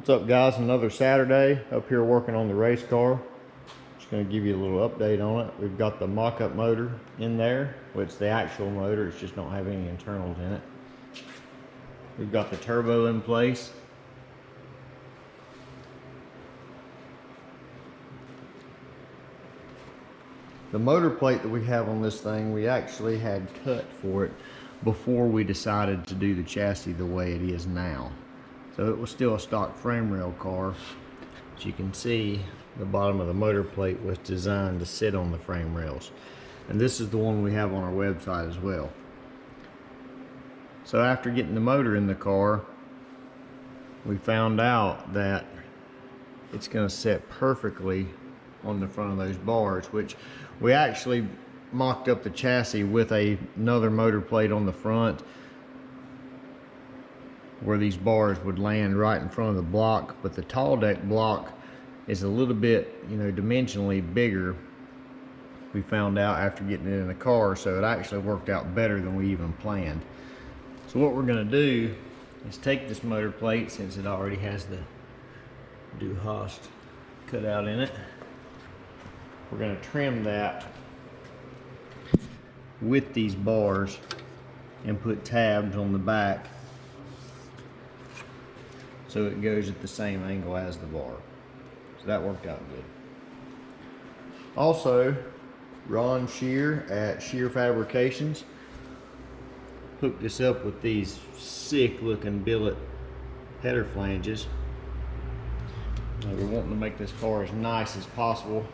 What's up, guys? Another Saturday up here working on the race car. Just going to give you a little update on it. We've got the mock-up motor in there. Well, it's the actual motor, it's just don't have any internals in it. We've got the turbo in place. The motor plate that we have on this thing, we actually had cut for it before we decided to do the chassis the way it is now. So it was still a stock frame rail car. As you can see, the bottom of the motor plate was designed to sit on the frame rails. And this is the one we have on our website as well. So after getting the motor in the car, we found out that it's going to sit perfectly on the front of those bars, which we actually mocked up the chassis with another motor plate on the front where these bars would land right in front of the block, but the tall deck block is a little bit, dimensionally bigger. We found out after getting it in the car, so it actually worked out better than we even planned. So what we're going to do is take this motor plate, since it already has the Hast cut out in it. We're going to trim that with these bars and put tabs on the back so it goes at the same angle as the bar. So that worked out good. Also, Ron Shear at Shear Fabrications hooked us up with these sick looking billet header flanges. We're wanting to make this car as nice as possible.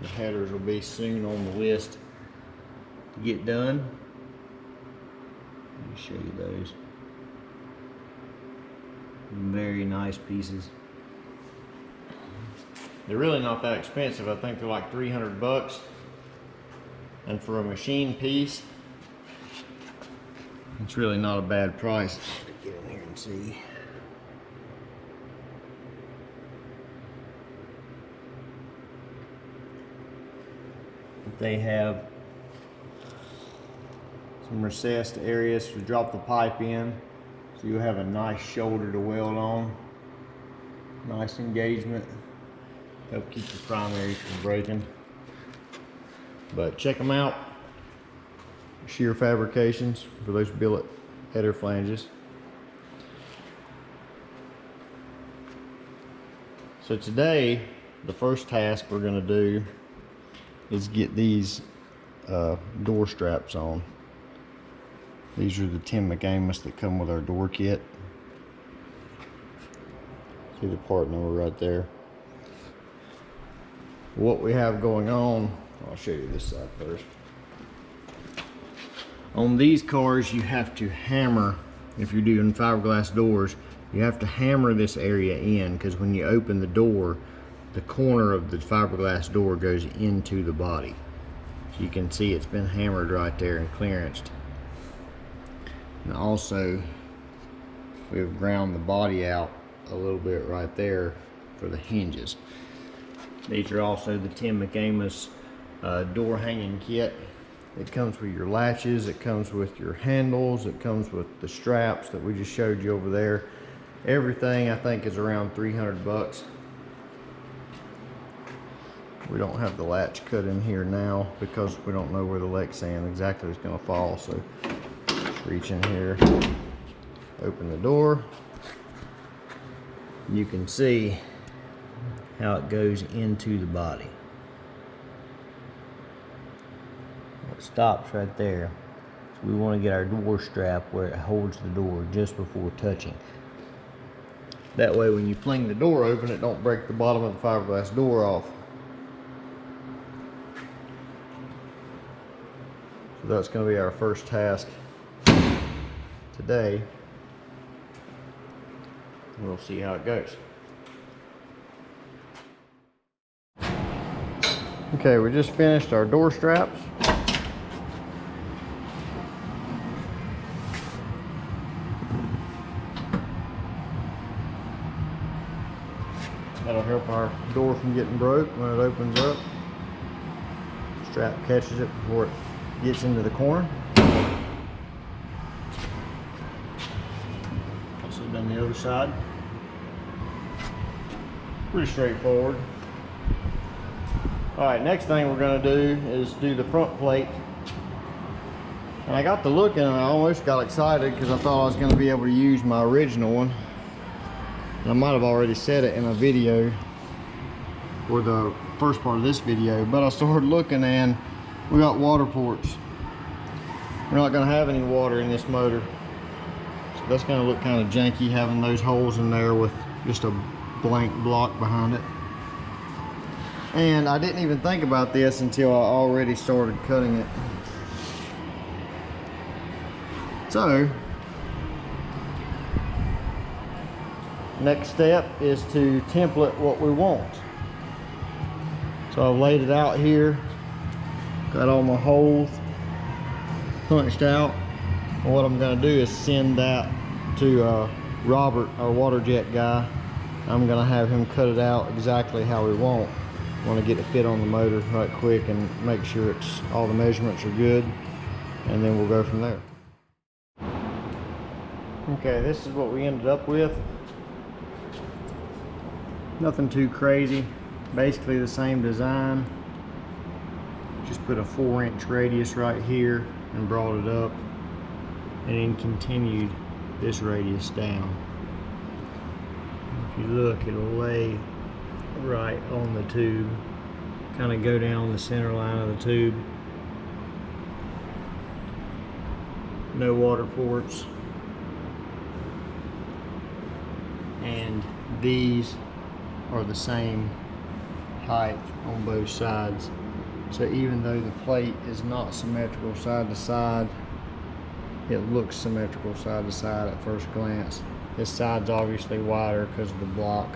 The headers will be soon on the list to get done. Let me show you those. Very nice pieces. They're really not that expensive. I think they're like 300 bucks. And for a machine piece, it's really not a bad price. Let's get in here and see. They have some recessed areas to drop the pipe in, so you'll have a nice shoulder to weld on. Nice engagement. Help keep the primaries from breaking. But check them out. Shear Fabrications for those billet header flanges. So today, the first task we're going to do is get these door straps on. These are the Tim McAmis that come with our door kit. See the part number right there. What we have going on, I'll show you this side first. On these cars, you have to hammer, if you're doing fiberglass doors, you have to hammer this area in, because when you open the door, the corner of the fiberglass door goes into the body. So you can see it's been hammered right there and clearanced. And also, we've ground the body out a little bit right there for the hinges. These are also the Tim McAmis door hanging kit. It comes with your latches, it comes with your handles, it comes with the straps that we just showed you over there. Everything I think is around 300 bucks. We don't have the latch cut in here now because we don't know where the Lexan exactly is going to fall. So just reach in here, open the door. You can see how it goes into the body. It stops right there. So we want to get our door strap where it holds the door just before touching. That way when you fling the door open, it don't break the bottom of the fiberglass door off. So that's going to be our first task today. We'll see how it goes. Okay, we just finished our door straps. That'll help our door from getting broke when it opens up. Strap catches it before it gets into the corner. Also done the other side. Pretty straightforward. Alright, next thing we're going to do is do the front plate. And I got to looking and I almost got excited because I thought I was going to be able to use my original one. And I might have already said it in a video, or the first part of this video, but I started looking and we got water ports. We're not going to have any water in this motor. So that's going to look kind of janky having those holes in there with just a blank block behind it. And I didn't even think about this until I already started cutting it. So, next step is to template what we want. So I've laid it out here, got all my holes punched out. And what I'm going to do is send that to Robert, our water jet guy. I'm going to have him cut it out exactly how we want. I want to get it fit on the motor right quick and make sure all the measurements are good, and then we'll go from there. Okay, this is what we ended up with. Nothing too crazy, basically the same design. Just put a 4-inch radius right here and brought it up, and then continued this radius down. If you look, it'll lay right on the tube, kind of go down the center line of the tube. No water ports, and these are the same height on both sides. So even though the plate is not symmetrical side to side, it looks symmetrical side to side at first glance. This side's obviously wider because of the block,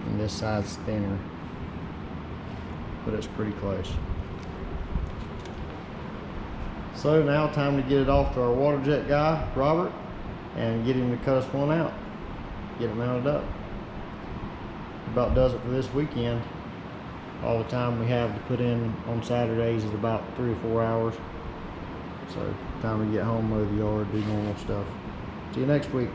and this side's thinner, but it's pretty close. So now time to get it off to our water jet guy, Robert, and get him to cut us one out, get it mounted up. About does it for this weekend. All the time we have to put in on Saturdays is about 3 or 4 hours. So time to get home, mow the yard, do normal stuff. See you next week.